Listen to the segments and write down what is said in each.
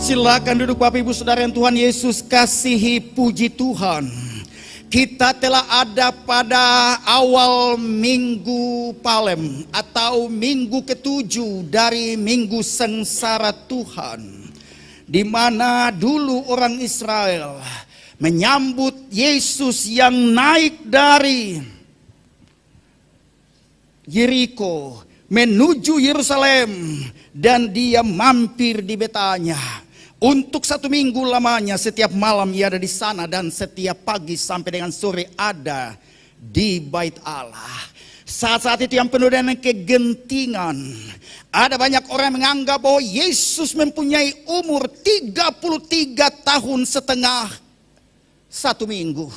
Silakan duduk Bapak Ibu Saudara yang Tuhan Yesus kasihi, puji Tuhan. Kita telah ada pada awal Minggu Palem atau minggu ketujuh dari minggu sengsara Tuhan, di mana dulu orang Israel menyambut Yesus yang naik dari Yeriko menuju Yerusalem, dan dia mampir di Betania. Untuk 1 minggu lamanya, setiap malam ia ada di sana, dan setiap pagi sampai dengan sore ada di Bait Allah. Saat-saat itu yang penuh dengan kegentingan. Ada banyak orang yang menganggap bahwa Yesus mempunyai umur 33 tahun setengah 1 minggu.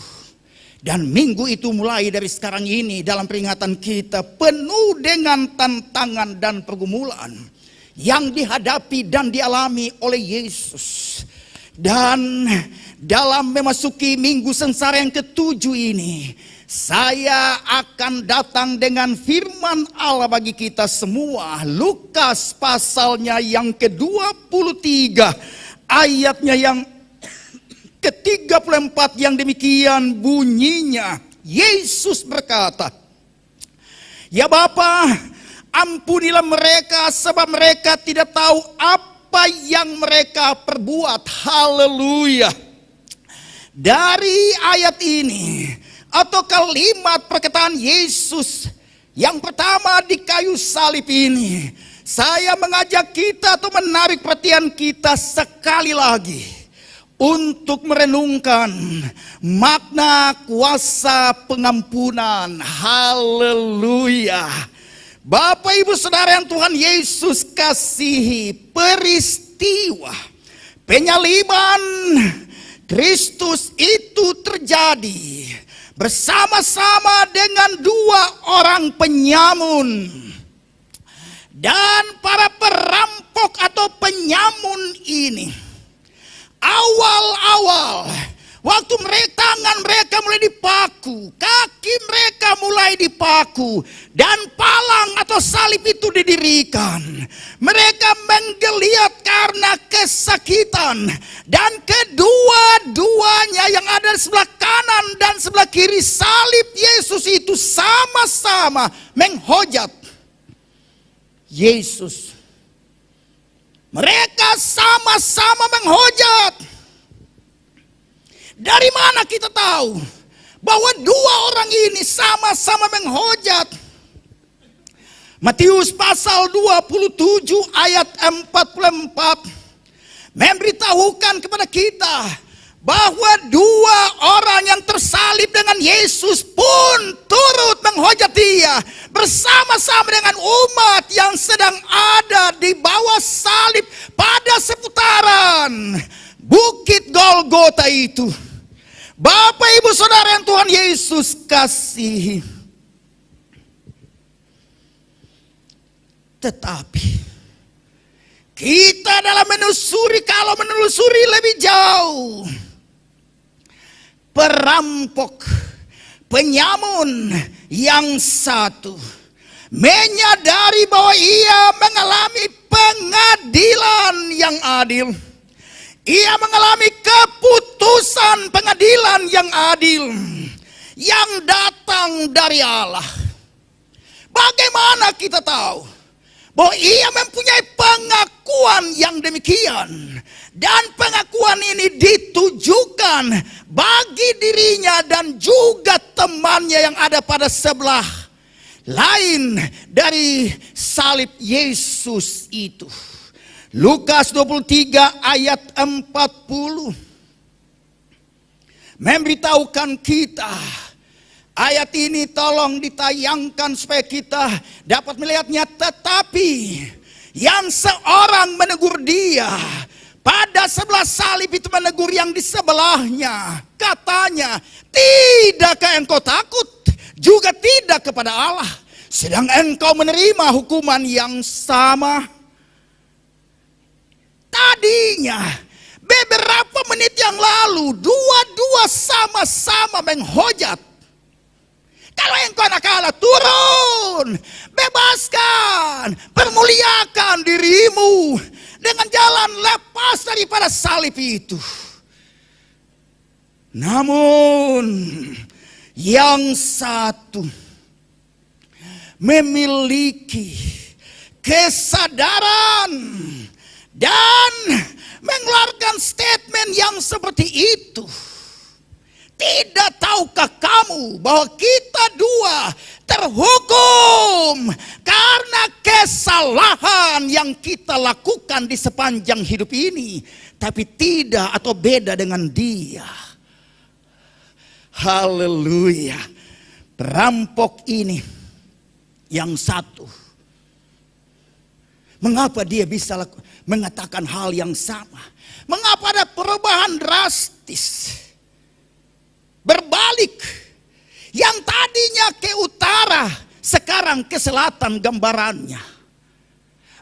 Dan minggu itu mulai dari sekarang ini dalam peringatan kita penuh dengan tantangan dan pergumulan yang dihadapi dan dialami oleh Yesus. Dan dalam memasuki minggu sengsara yang ketujuh ini, saya akan datang dengan firman Allah bagi kita semua. Lukas pasalnya yang ke-23, ayatnya yang ke-34, yang demikian bunyinya. Yesus berkata, "Ya Bapa, ampunilah mereka, sebab mereka tidak tahu apa yang mereka perbuat." Haleluya. Dari ayat ini atau kalimat perkataan Yesus yang pertama di kayu salib ini, saya mengajak kita atau menarik perhatian kita sekali lagi untuk merenungkan makna kuasa pengampunan. Haleluya. Bapak Ibu Saudara yang Tuhan Yesus kasihi, peristiwa penyaliban Kristus itu terjadi bersama-sama dengan 2 orang penyamun. Dan para perampok atau penyamun ini, awal-awal waktu tangan mereka mulai dipaku, kaki mereka mulai dipaku, dan palang atau salib itu didirikan. Mereka menggeliat karena kesakitan, dan kedua-duanya yang ada di sebelah kanan dan sebelah kiri salib Yesus itu sama-sama menghujat Yesus. Mereka sama-sama menghujat. Dari mana kita tahu bahwa 2 orang ini sama-sama menghujat? Matius pasal 27 ayat 44 memberitahukan kepada kita bahwa 2 orang yang tersalib dengan Yesus pun turut menghujat dia bersama-sama dengan umat yang sedang ada di bawah salib pada seputaran Bukit Golgota itu. Bapak Ibu Saudara yang Tuhan Yesus kasihi. Tetapi kita dalam kalau menelusuri lebih jauh, perampok, penyamun yang satu menyadari bahwa ia mengalami pengadilan yang adil. Ia mengalami keputusan pengadilan yang adil yang datang dari Allah. Bagaimana kita tahu bahwa ia mempunyai pengakuan yang demikian? Dan pengakuan ini ditujukan bagi dirinya dan juga temannya yang ada pada sebelah lain dari salib Yesus itu. Lukas 23 ayat 40 memberitahukan kita. Ayat ini tolong ditayangkan supaya kita dapat melihatnya. Tetapi yang seorang menegur dia pada sebelah salib itu, menegur yang di sebelahnya. Katanya, "Tidakkah engkau takut juga tidak kepada Allah, sedang engkau menerima hukuman yang sama?" Tadinya beberapa menit yang lalu dua-dua sama-sama menghujat. Kalau engkau anak Allah, turun, bebaskan, permuliakan dirimu dengan jalan lepas daripada salib itu. Namun yang satu memiliki kesadaran dan mengeluarkan statement yang seperti itu. Tidak tahukah kamu bahwa kita dua terhukum karena kesalahan yang kita lakukan di sepanjang hidup ini, tapi tidak atau beda dengan dia. Haleluya. Perampok ini yang satu, mengapa dia bisa mengatakan hal yang sama? Mengapa ada perubahan drastis? Berbalik, yang tadinya ke utara sekarang ke selatan gambarannya.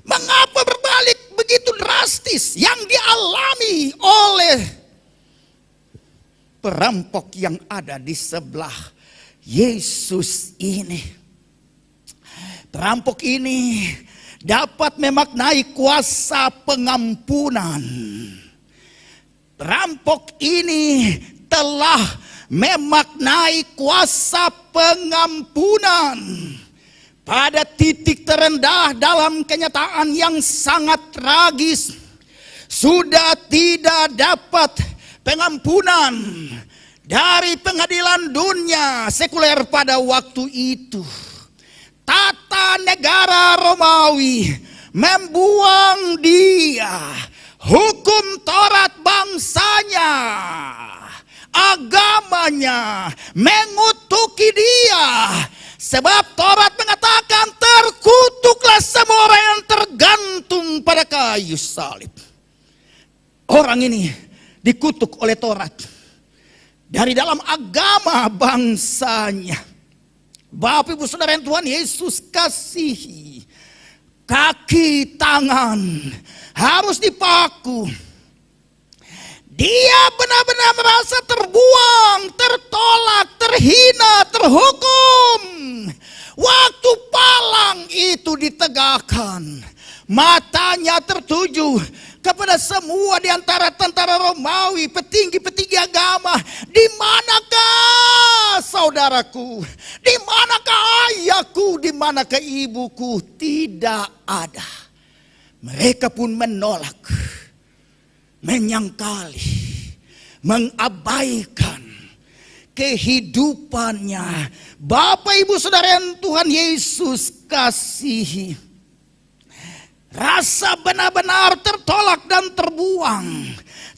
Mengapa berbalik begitu drastis yang dialami oleh perampok yang ada di sebelah Yesus ini? Perampok ini dapat memaknai kuasa pengampunan. Perampok ini telah memaknai kuasa pengampunan pada titik terendah dalam kenyataan yang sangat tragis. Sudah tidak dapat pengampunan dari pengadilan dunia sekuler pada waktu itu. Tata negara Romawi membuang dia, hukum Taurat bangsanya, agamanya mengutuki dia. Sebab Taurat mengatakan terkutuklah semua orang yang tergantung pada kayu salib. Orang ini dikutuk oleh Taurat dari dalam agama bangsanya. Bapak Ibu Saudara yang Tuhan Yesus kasihi, kaki tangan harus dipaku. Dia benar-benar merasa terbuang, tertolak, terhina, terhukum. Waktu palang itu ditegakkan, matanya tertuju kepada semua di antara tentara Romawi, petinggi-petinggi agama. Di manakah saudaraku? Di manakah ayahku? Di manakah ibuku? Tidak ada. Mereka pun menolak, menyangkali, mengabaikan kehidupannya. Bapak Ibu Saudara yang Tuhan Yesus kasihi, rasa benar-benar tertolak dan terbuang,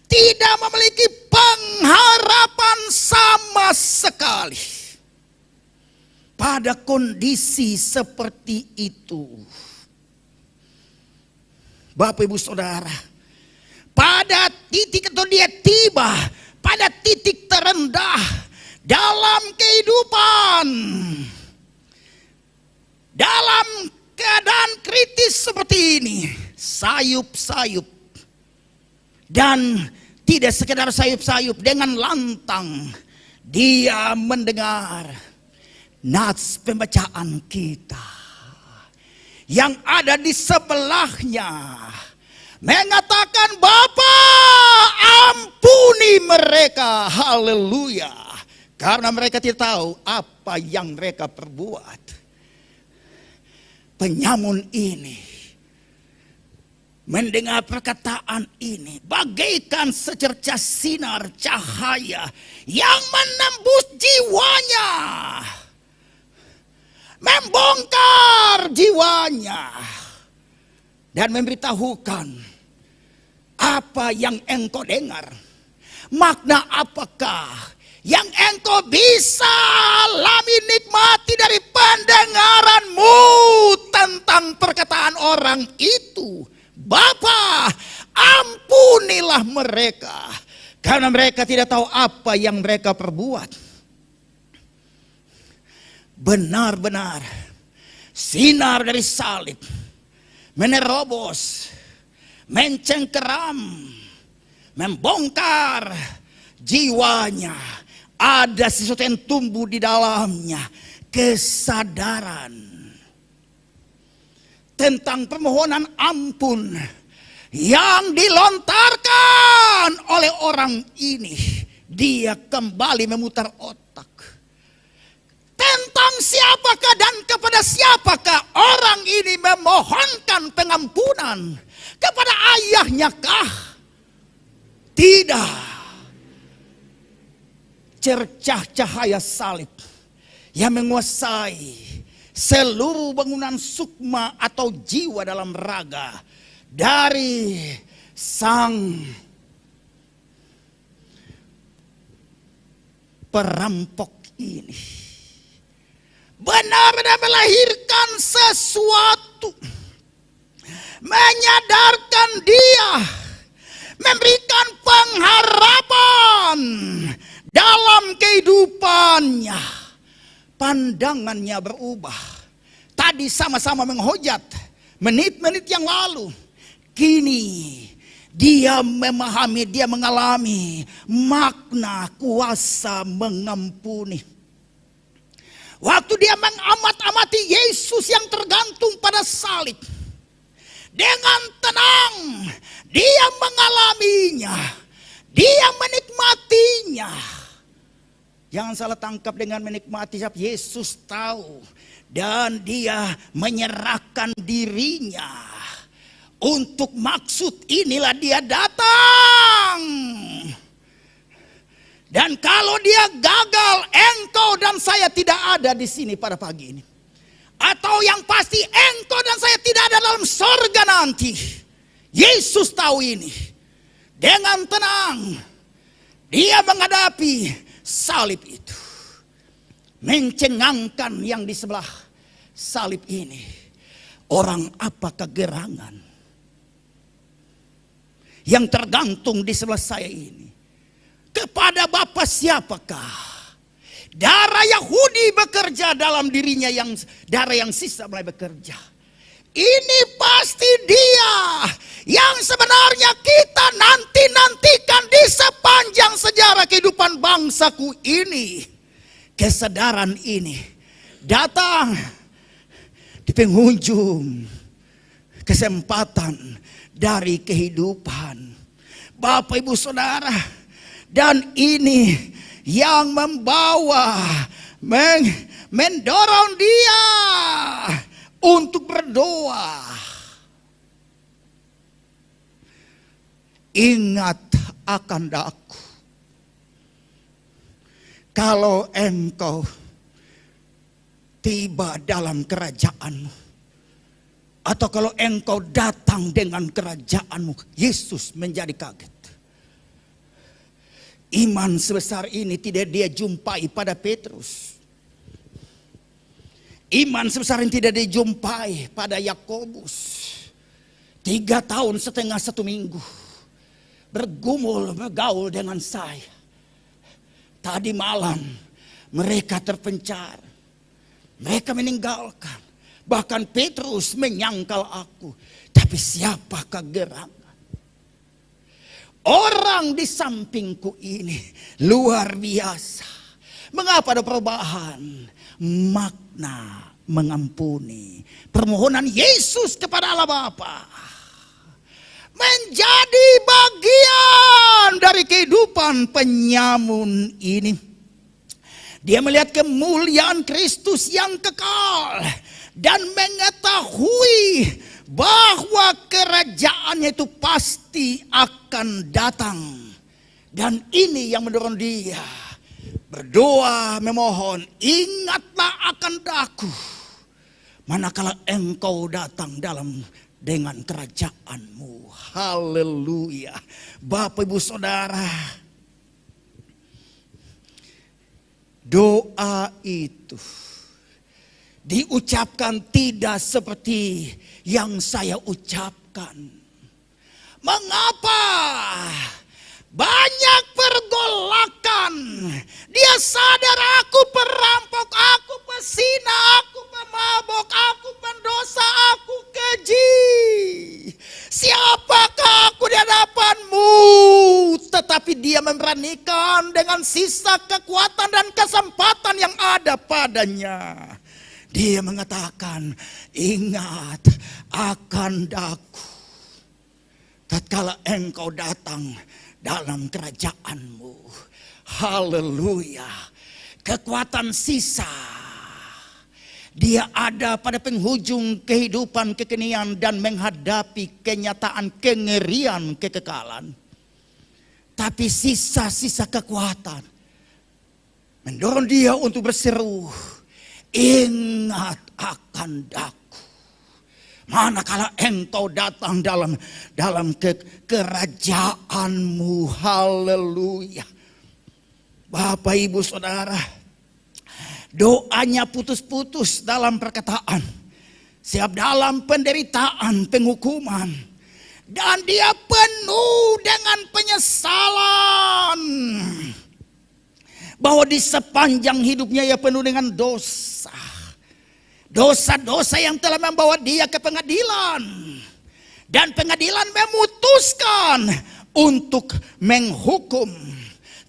tidak memiliki pengharapan sama sekali. Pada kondisi seperti itu, Bapak Ibu Saudara, pada titik itu dia tiba pada titik terendah dalam kehidupan. Dalam keadaan kritis seperti ini, sayup-sayup. Dan tidak sekedar sayup-sayup, dengan lantang dia mendengar nats pembacaan kita. Yang ada di sebelahnya mengatakan, Bapa, ampuni mereka. Haleluya. Karena mereka tidak tahu apa yang mereka perbuat. Penyamun ini mendengar perkataan ini bagaikan secercah sinar cahaya yang menembus jiwanya, membongkar jiwanya, dan memberitahukan apa yang engkau dengar. Makna apakah yang engkau bisa alami nikmati dari pendengaranmu tentang perkataan orang itu? Bapa, ampunilah mereka, karena mereka tidak tahu apa yang mereka perbuat. Benar-benar sinar dari salib menerobos, mencengkeram, membongkar jiwanya. Ada sesuatu yang tumbuh di dalamnya, kesadaran tentang permohonan ampun yang dilontarkan oleh orang ini. Dia kembali memutar otak tentang siapakah dan kepada siapakah orang ini memohonkan pengampunan. Kepada ayahnya kah? Tidak. Cercah cahaya salib yang menguasai seluruh bangunan sukma atau jiwa dalam raga dari sang perampok ini benar-benar melahirkan sesuatu, menyadarkan dia, memberikan pengharapan dalam kehidupannya. Pandangannya berubah. Tadi sama-sama menghujat menit-menit yang lalu, kini dia memahami, dia mengalami makna kuasa mengampuni. Waktu dia mengamat-amati Yesus yang tergantung pada salib, dengan tenang dia mengalaminya, dia menikmatinya. Jangan salah tangkap dengan menikmati, Yesus tahu dan dia menyerahkan dirinya. Untuk maksud inilah dia datang. Dan kalau dia gagal, engkau dan saya tidak ada di sini pada pagi ini. Atau yang pasti engkau dan saya tidak ada dalam sorga nanti. Yesus tahu ini. Dengan tenang dia menghadapi salib itu. Mencengangkan yang di sebelah salib ini. Orang apa kegerangan yang tergantung di sebelah saya ini? Kepada Bapa siapakah? Darah Yahudi bekerja dalam dirinya, yang darah yang sisa mulai bekerja. Ini pasti dia yang sebenarnya kita nantikan di sepanjang sejarah kehidupan bangsaku ini. Kesadaran ini datang di penghujung kesempatan dari kehidupan. Bapak Ibu Saudara, dan ini yang membawa, mendorong dia untuk berdoa. Ingat akan aku, kalau engkau tiba dalam kerajaanmu, atau kalau engkau datang dengan kerajaanmu. Yesus menjadi kaget. Iman sebesar ini tidak dia jumpai pada Petrus. Iman sebesar ini tidak dijumpai pada Yakobus. 3 tahun setengah 1 minggu bergumul bergaul dengan saya. Tadi malam mereka terpencar, mereka meninggalkan. Bahkan Petrus menyangkal aku. Tapi siapakah gerangan? Orang di sampingku ini luar biasa. Mengapa ada perubahan? Makna mengampuni. Permohonan Yesus kepada Allah Bapa menjadi bagian dari kehidupan penyamun ini. Dia melihat kemuliaan Kristus yang kekal dan mengetahui bahwa kerajaannya itu pasti akan datang. Dan ini yang mendorong dia berdoa, memohon, ingatlah akan aku manakala engkau datang dengan kerajaanmu. Haleluya. Bapak Ibu Saudara, doa itu diucapkan tidak seperti yang saya ucapkan. Mengapa? Banyak pergolakan. Dia sadar aku perampok, aku pesina, aku pemabok, aku pendosa, aku keji. Siapakah aku di hadapanmu? Tetapi tetapi dia memberanikan dengan sisa kekuatan dan kesempatan yang ada padanya. Dia mengatakan, ingat akan daku tatkala engkau datang dalam kerajaanmu. Haleluya. Kekuatan sisa. Dia ada pada penghujung kehidupan kekinian dan menghadapi kenyataan kengerian kekekalan. Tapi sisa-sisa kekuatan mendorong dia untuk berseru, ingat akan daku. Manakala engkau datang dalam kerajaanmu. Haleluya. Bapak, Ibu, Saudara, doanya putus-putus dalam perkataan, siap dalam penderitaan, penghukuman, dan dia penuh dengan penyesalan bahwa di sepanjang hidupnya ia penuh dengan dosa. Dosa-dosa yang telah membawa dia ke pengadilan, dan pengadilan memutuskan untuk menghukum.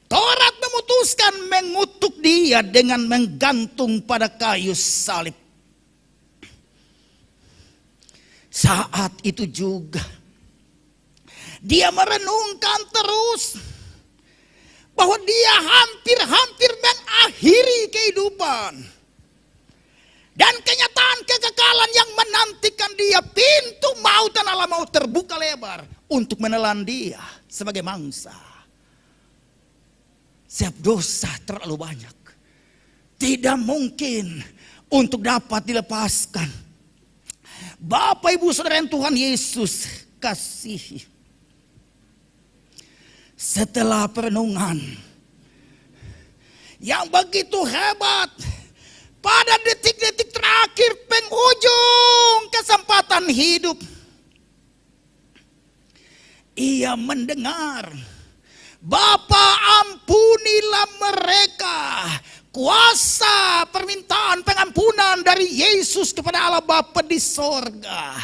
Taurat memutuskan mengutuk dia dengan menggantung pada kayu salib. Saat itu juga dia merenungkan terus bahwa dia hampir-hampir mengakhiri kehidupan. Dan kenyataan kekekalan yang menantikan dia, pintu maut dan alam maut terbuka lebar untuk menelan dia sebagai mangsa. Setiap dosa terlalu banyak, tidak mungkin untuk dapat dilepaskan. Bapak, Ibu, Saudara yang Tuhan Yesus kasihi, setelah perenungan yang begitu hebat, pada detik-detik terakhir penghujung kesempatan hidup, ia mendengar, Bapa, ampunilah mereka. Kuasa permintaan pengampunan dari Yesus kepada Allah Bapa di sorga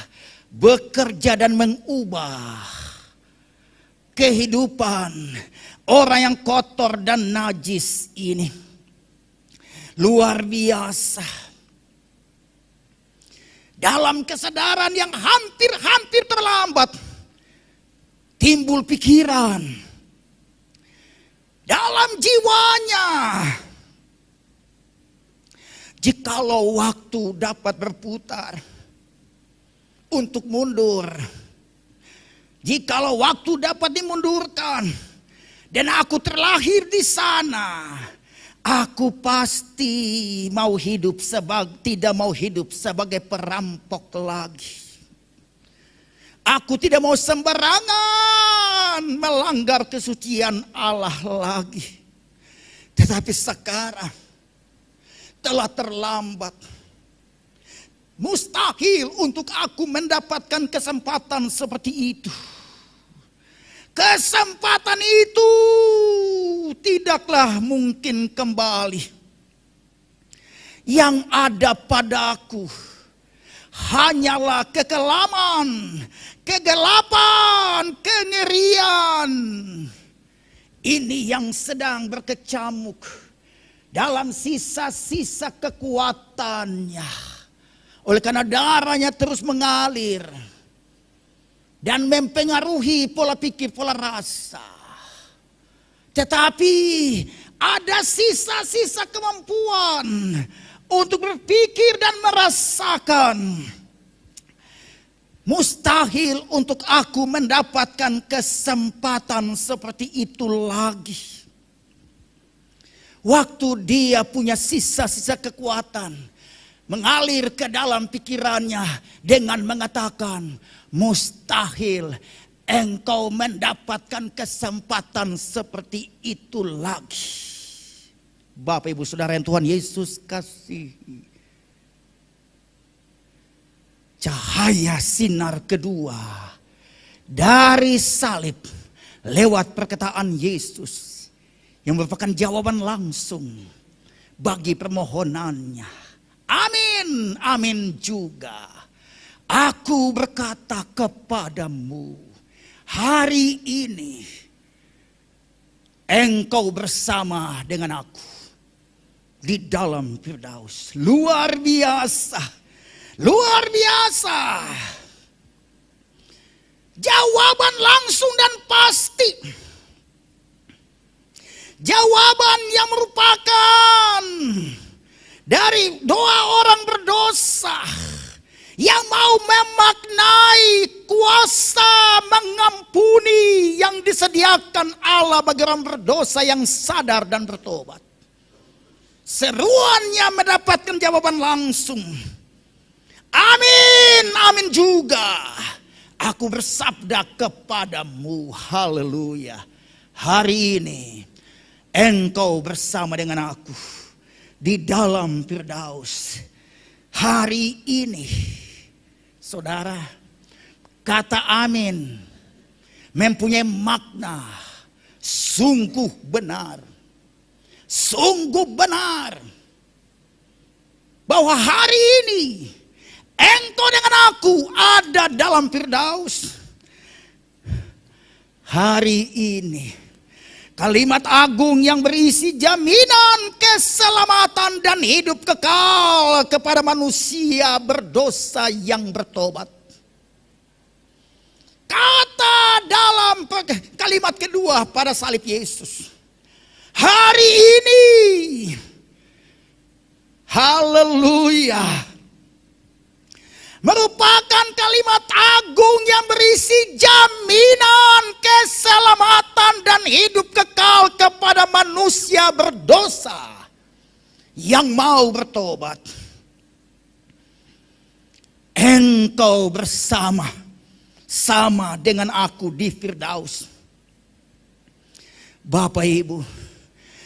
bekerja dan mengubah kehidupan orang yang kotor dan najis ini. Luar biasa. Dalam kesadaran yang hampir-hampir terlambat, timbul pikiran dalam jiwanya, jikalau waktu dapat berputar untuk mundur, jikalau waktu dapat dimundurkan dan aku terlahir di sana, aku pasti mau hidup tidak mau hidup sebagai perampok lagi. Aku tidak mau sembarangan melanggar kesucian Allah lagi. Tetapi sekarang telah terlambat. Mustahil untuk aku mendapatkan kesempatan seperti itu. Kesempatan itu tidaklah mungkin kembali. Yang ada padaku hanyalah kekelaman, kegelapan, kengerian. Ini yang sedang berkecamuk dalam sisa-sisa kekuatannya. Oleh karena darahnya terus mengalir dan mempengaruhi pola pikir, pola rasa. Tetapi ada sisa-sisa kemampuan untuk berpikir dan merasakan. Mustahil untuk aku mendapatkan kesempatan seperti itu lagi. Waktu dia punya sisa-sisa kekuatan, mengalir ke dalam pikirannya dengan mengatakan, mustahil engkau mendapatkan kesempatan seperti itu lagi. Bapak, Ibu, Saudara yang Tuhan Yesus kasihi, cahaya sinar kedua dari salib lewat perkataan Yesus yang merupakan jawaban langsung bagi permohonannya. Amin, amin juga. Aku berkata kepadamu, hari ini Engkau bersama dengan aku di dalam Firdaus. Luar biasa. Luar biasa. Jawaban langsung dan pasti. Jawaban yang merupakan dari doa orang berdosa yang mau memaknai kuasa mengampuni yang disediakan Allah bagi orang berdosa yang sadar dan bertobat. Seruannya mendapatkan jawaban langsung. Amin, amin juga. Aku bersabda kepadamu, haleluya. Hari ini engkau bersama dengan aku di dalam Firdaus. Hari ini, saudara, kata amin mempunyai makna sungguh benar. Sungguh benar. Bahwa hari ini engkau dengan aku ada dalam Firdaus. Hari ini kalimat agung yang berisi jaminan keselamatan dan hidup kekal kepada manusia berdosa yang bertobat. Kata dalam kalimat kedua pada salib Yesus. Hari ini, haleluya, merupakan kalimat agung yang berisi jaminan keselamatan dan hidup kekal kepada manusia berdosa yang mau bertobat. Engkau bersama dengan aku di Firdaus. Bapak Ibu,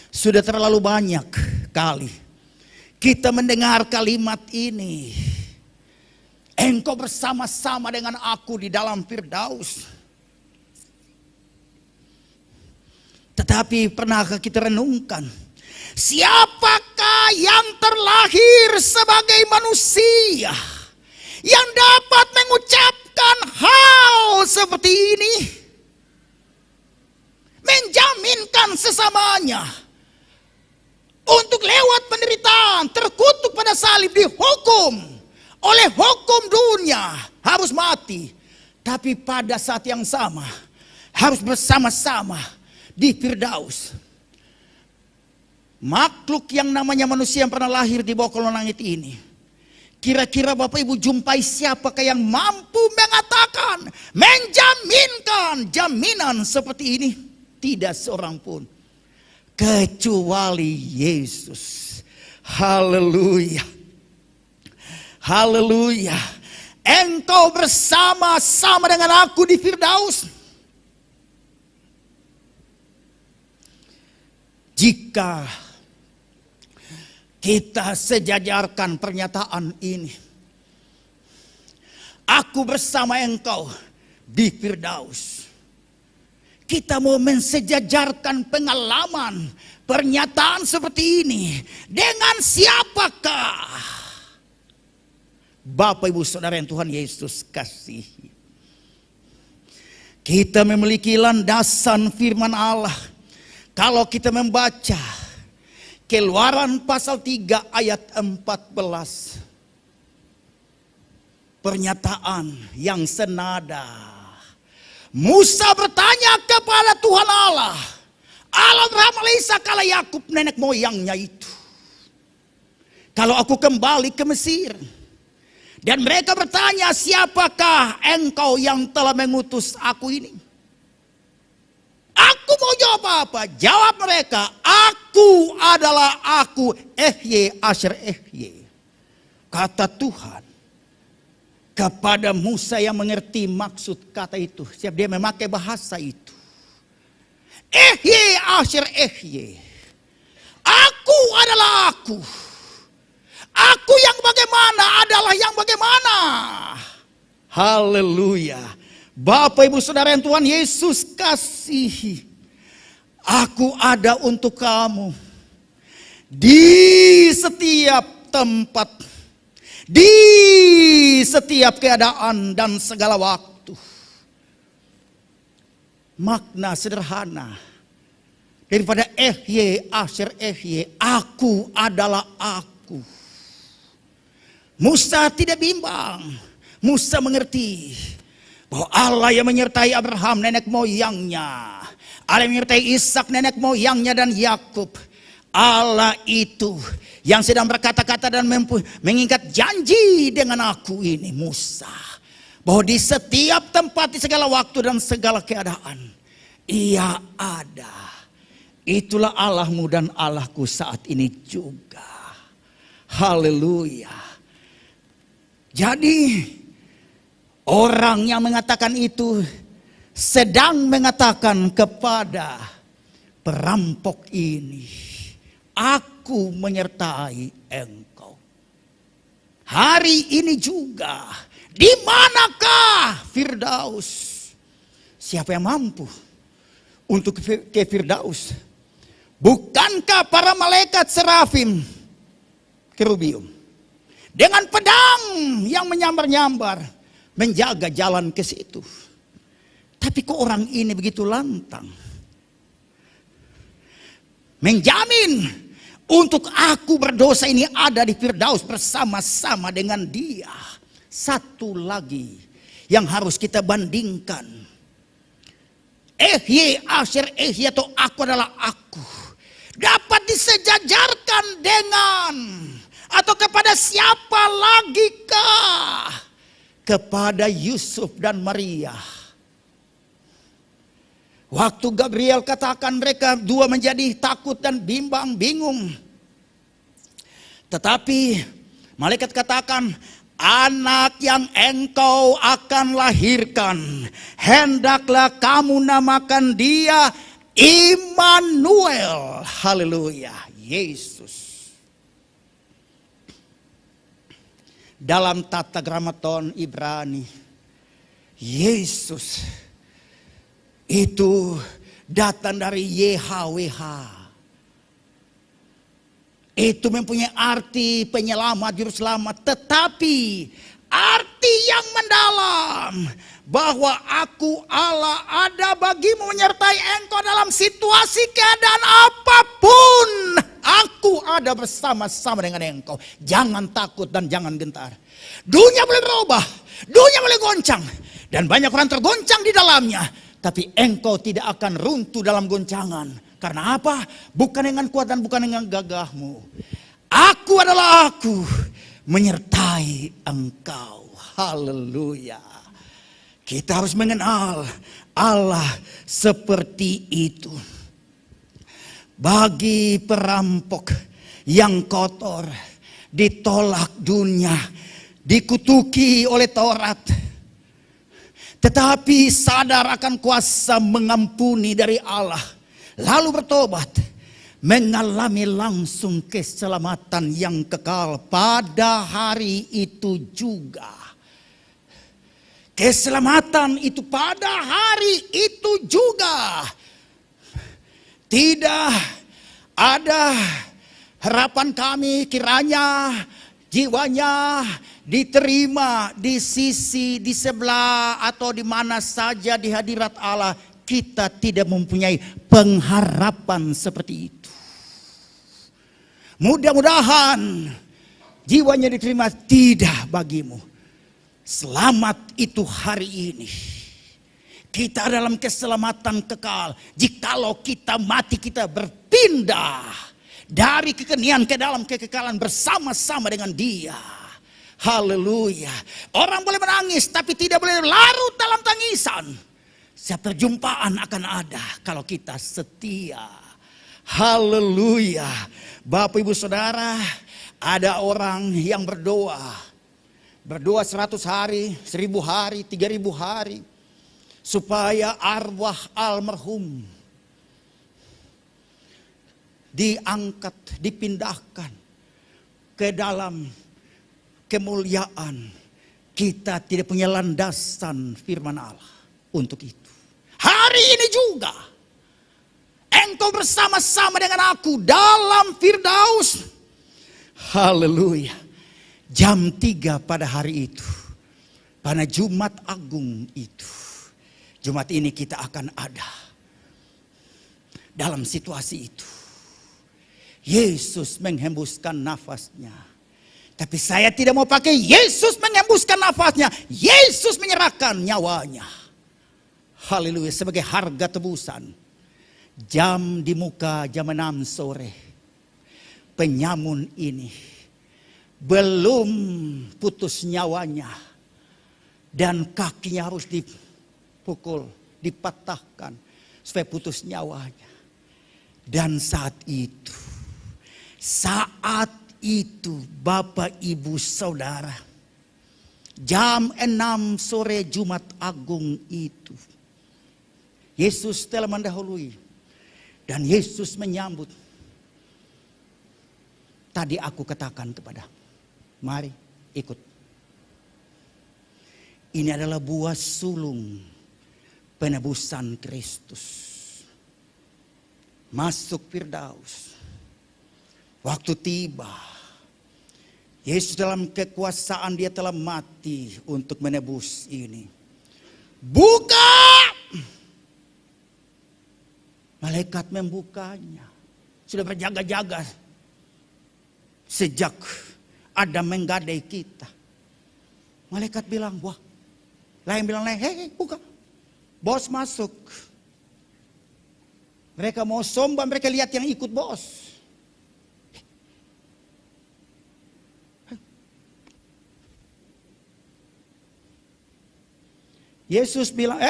sudah terlalu banyak kali kita mendengar kalimat ini. Engkau bersama-sama dengan aku di dalam Firdaus. Tetapi pernahkah kita renungkan, siapakah yang terlahir sebagai manusia yang dapat mengucapkan hal seperti ini? Menjaminkan sesamanya untuk lewat penderitaan, terkutuk pada salib, dihukum oleh hukum dunia, harus mati. Tapi pada saat yang sama harus bersama-sama di Firdaus. Makhluk yang namanya manusia yang pernah lahir di bawah kolong langit ini, kira-kira Bapak Ibu jumpai siapakah yang mampu mengatakan, menjaminkan jaminan seperti ini? Tidak seorang pun, kecuali Yesus. Haleluya. Haleluya. Engkau bersama-sama dengan aku di Firdaus. Jika kita sejajarkan pernyataan ini, aku bersama engkau di Firdaus. Kita mau mensejajarkan pengalaman, pernyataan seperti ini dengan siapakah? Bapak Ibu Saudara yang Tuhan Yesus kasihi. Kita memiliki landasan firman Allah. Kalau kita membaca Keluaran pasal 3 ayat 14. Pernyataan yang senada. Musa bertanya kepada Tuhan Allah, Allah Abraham, Ishak, Allah Yakub, nenek moyangnya itu, kalau aku kembali ke Mesir, dan mereka bertanya, siapakah engkau yang telah mengutus aku ini? Aku mau jawab apa? Jawab mereka, aku adalah aku, Ehye Asher Ehye. Kata Tuhan kepada Musa yang mengerti maksud kata itu. Siap dia memakai bahasa itu. Ehye Asher Ehye. Aku adalah aku. Aku yang bagaimana adalah yang bagaimana. Haleluya. Bapak Ibu Saudara yang Tuhan Yesus kasihi. Aku ada untuk kamu. Di setiap tempat. Di setiap keadaan dan segala waktu. Makna sederhana daripada Ehye, Asher Ehye, aku adalah aku. Musa tidak bimbang. Musa mengerti bahwa Allah yang menyertai Abraham nenek moyangnya, Allah yang menyertai Ishak nenek moyangnya dan Yakub, Allah itu yang sedang berkata-kata dan mengikat janji dengan aku ini Musa, bahwa di setiap tempat, di segala waktu dan segala keadaan Ia ada. Itulah Allahmu dan Allahku saat ini juga. Haleluya. Jadi orang yang mengatakan itu sedang mengatakan kepada perampok ini, aku menyertai engkau. Hari ini juga, di manakah Firdaus? Siapa yang mampu untuk ke Firdaus? Bukankah para malaikat serafim, kerubium, dengan pedang yang menyambar-nyambar menjaga jalan ke situ? Tapi kok orang ini begitu lantang menjamin untuk aku berdosa ini ada di Firdaus bersama-sama dengan dia. Satu lagi yang harus kita bandingkan, Ehye, Asher Ehye, atau aku adalah aku, dapat disejajarkan dengan atau kepada siapa lagikah? Kepada Yusuf dan Maria. Waktu Gabriel katakan mereka dua menjadi takut dan bimbang, bingung. Tetapi malaikat katakan, anak yang engkau akan lahirkan, hendaklah kamu namakan dia Immanuel. Haleluya, Yesus. Dalam tata gramaton Ibrani, Yesus itu datang dari YHWH. Itu mempunyai arti penyelamat, juru selamat. Tetapi arti yang mendalam, bahwa aku Allah ada bagimu menyertai engkau dalam situasi keadaan apapun. Aku ada bersama-sama dengan engkau. Jangan takut dan jangan gentar. Dunia boleh berubah, dunia boleh goncang, dan banyak orang tergoncang di dalamnya. Tapi engkau tidak akan runtuh dalam goncangan. Karena apa? Bukan dengan kuat dan bukan dengan gagahmu. Aku adalah aku, menyertai engkau. Haleluya. Kita harus mengenal Allah seperti itu. Bagi perampok yang kotor, ditolak dunia, dikutuki oleh Taurat, tetapi sadar akan kuasa mengampuni dari Allah, lalu bertobat, mengalami langsung keselamatan yang kekal pada hari itu juga. Keselamatan itu pada hari itu juga. Tidak ada harapan kami kiranya jiwanya diterima di sisi, di sebelah, atau di mana saja di hadirat Allah. Kita tidak mempunyai pengharapan seperti itu. Mudah-mudahan jiwanya diterima, tidak bagimu. Selamat itu hari ini. Kita dalam keselamatan kekal. Jikalau kita mati, kita berpindah dari kekenian ke dalam kekekalan bersama-sama dengan Dia. Haleluya. Orang boleh menangis tapi tidak boleh larut dalam tangisan. Setiap perjumpaan akan ada kalau kita setia. Haleluya. Bapak Ibu Saudara, ada orang yang berdoa 100 hari, 1000 hari, 3000 hari, supaya arwah almarhum diangkat, dipindahkan ke dalam kemuliaan. Kita tidak punya landasan firman Allah untuk itu. Hari ini juga engkau bersama-sama dengan aku dalam Firdaus. Haleluya. Jam 3 pada hari itu, pada Jumat Agung itu, Jumat ini kita akan ada dalam situasi itu. Yesus menghembuskan nafasnya. Tapi saya tidak mau pakai Yesus menghembuskan nafasnya. Yesus menyerahkan nyawanya. Haleluya, sebagai harga tebusan. Jam di muka jam 6 sore. Penyamun ini belum putus nyawanya. Dan kakinya harus dipukul, dipatahkan supaya putus nyawanya. Dan saat itu Bapak Ibu Saudara, jam 6 sore Jumat Agung itu, Yesus telah mendahului dan Yesus menyambut. Tadi aku katakan kepada, mari ikut. Ini adalah buah sulung penebusan Kristus. Masuk Firdaus. Waktu tiba, Yesus dalam kekuasaan dia telah mati untuk menebus ini. Buka! Malaikat membukanya. Sudah berjaga-jaga sejak Adam menggadai kita. Malaikat bilang, wah. Lain bilang, hei buka. Bos masuk. Mereka mau sombong, mereka lihat yang ikut bos. Yesus bilang,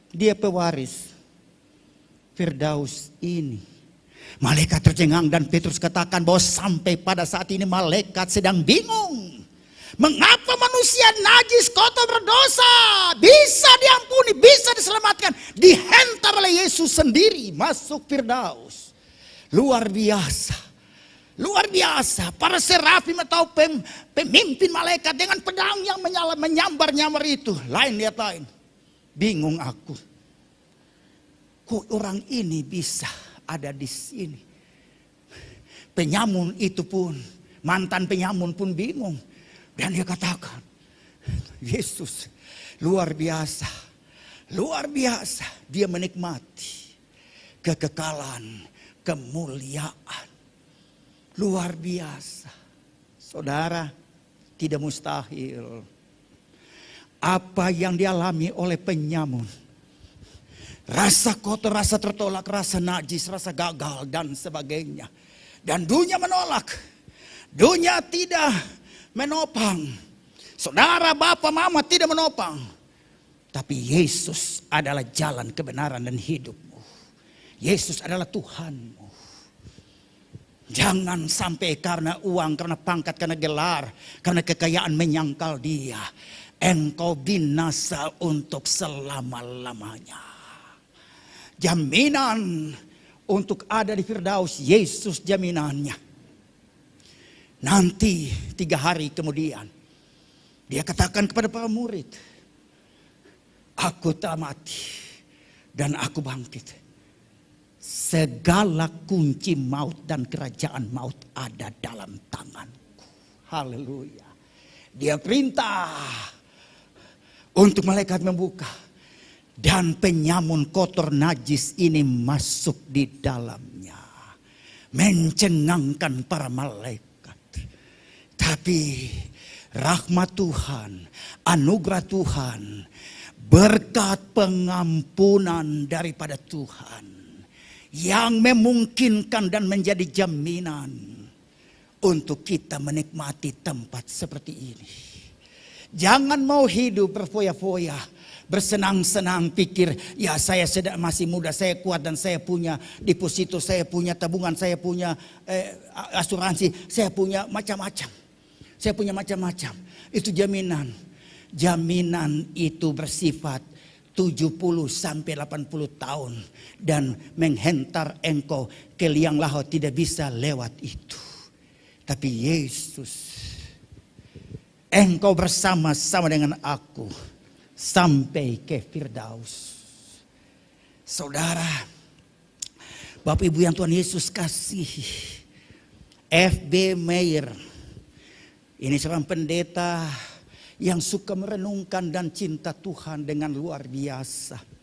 dia pewaris Firdaus ini. Malaikat tercengang dan Petrus katakan bahwa sampai pada saat ini malaikat sedang bingung. Mengapa manusia najis, kotor, berdosa bisa diampuni, bisa diselamatkan, dihentar oleh Yesus sendiri masuk Firdaus. Luar biasa. Luar biasa. Para serafim atau pemimpin malaikat dengan pedang yang menyambar-nyambar itu. Lain lihat lain. Bingung aku. Kok orang ini bisa ada di sini? Penyamun itu pun, mantan penyamun pun bingung. Dan dia katakan, Yesus luar biasa. Luar biasa. Dia menikmati kekekalan, kemuliaan. Luar biasa. Saudara, tidak mustahil. Apa yang dialami oleh penyamun. Rasa kotor, rasa tertolak, rasa najis, rasa gagal dan sebagainya. Dan dunia menolak. Dunia tidak menopang. Saudara, bapak, mama tidak menopang. Tapi Yesus adalah jalan kebenaran dan hidupmu. Yesus adalah Tuhanmu. Jangan sampai karena uang, karena pangkat, karena gelar, karena kekayaan menyangkal dia. Engkau binasa untuk selama-lamanya. Jaminan untuk ada di Firdaus, Yesus jaminannya. Nanti 3 hari kemudian, dia katakan kepada para murid, aku telah mati dan aku bangkit. Segala kunci maut dan kerajaan maut ada dalam tanganku. Haleluya. Dia perintah untuk malaikat membuka. Dan penyamun kotor najis ini masuk di dalamnya. Mencengangkan para malaikat. Tapi rahmat Tuhan, anugerah Tuhan, berkat pengampunan daripada Tuhan. Yang memungkinkan dan menjadi jaminan untuk kita menikmati tempat seperti ini. Jangan mau hidup berfoya-foya, bersenang-senang pikir, ya saya masih muda, saya kuat dan saya punya deposito, saya punya tabungan, saya punya asuransi, saya punya macam-macam. Saya punya macam-macam. Itu jaminan. Jaminan itu bersifat 70 sampai 80 tahun. Dan menghentar engkau ke liang laut, tidak bisa lewat itu. Tapi Yesus, engkau bersama-sama dengan aku sampai ke Firdaus. Saudara, Bapak Ibu yang Tuhan Yesus kasih, F.B. Meyer, ini seorang pendeta yang suka merenungkan dan cinta Tuhan dengan luar biasa.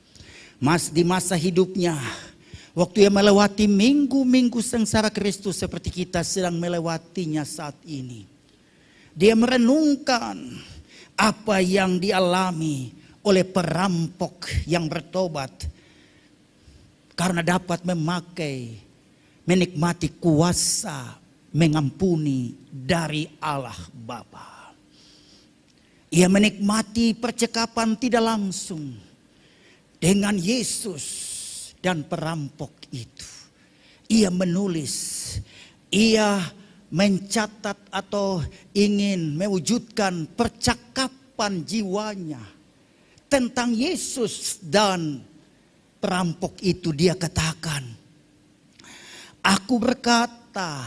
Di masa hidupnya, waktu ia melewati minggu-minggu sengsara Kristus seperti kita sedang melewatinya saat ini, dia merenungkan apa yang dialami oleh perampok yang bertobat karena dapat menikmati kuasa mengampuni dari Allah Bapa. Ia menikmati percakapan tidak langsung dengan Yesus dan perampok itu. Ia menulis, ia mencatat atau ingin mewujudkan percakapan jiwanya tentang Yesus dan perampok itu. Dia katakan, aku berkata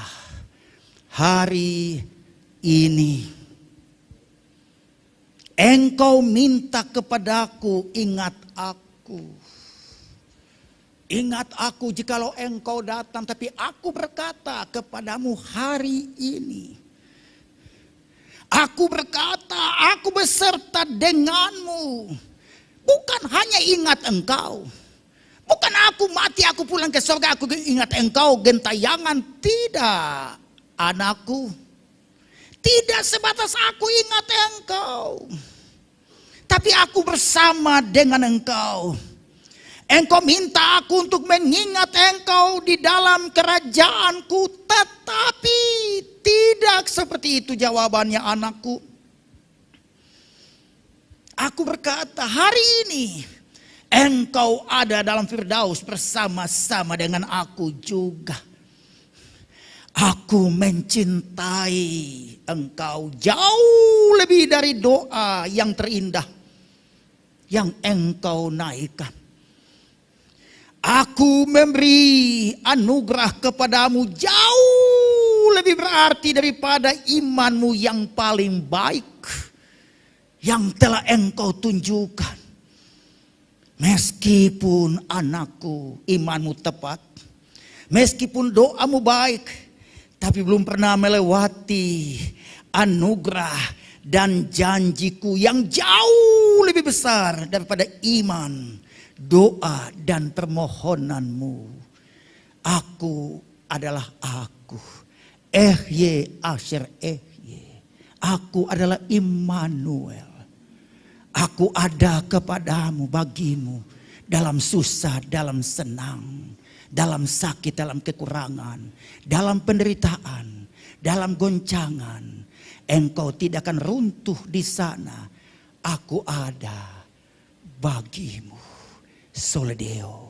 hari ini, engkau minta kepadaku, ingat aku. Ingat aku jikalau engkau datang, tapi aku berkata kepadamu hari ini. Aku berkata, aku beserta denganmu. Bukan hanya ingat engkau. Bukan aku mati, aku pulang ke surga, aku ingat engkau gentayangan. Tidak, anakku. Tidak sebatas aku ingat engkau. Tapi aku bersama dengan engkau. Engkau minta aku untuk mengingat engkau di dalam kerajaanku. Tetapi tidak seperti itu jawabannya, anakku. Aku berkata, hari ini engkau ada dalam Firdaus bersama-sama dengan aku juga. Aku mencintai engkau jauh lebih dari doa yang terindah yang engkau naikkan. Aku memberi anugerah kepadamu jauh lebih berarti daripada imanmu yang paling baik yang telah engkau tunjukkan. Meskipun anakku imanmu tepat, meskipun doamu baik, tapi belum pernah melewati anugerah dan janjiku yang jauh lebih besar daripada iman, doa dan permohonanmu. Aku adalah aku. Ehye Asher Ehye. Aku adalah Immanuel. Aku ada kepadamu, bagimu, dalam susah, dalam senang, dalam sakit, dalam kekurangan, dalam penderitaan, dalam goncangan. Engkau tidak akan runtuh di sana. Aku ada bagimu. Sole Deo.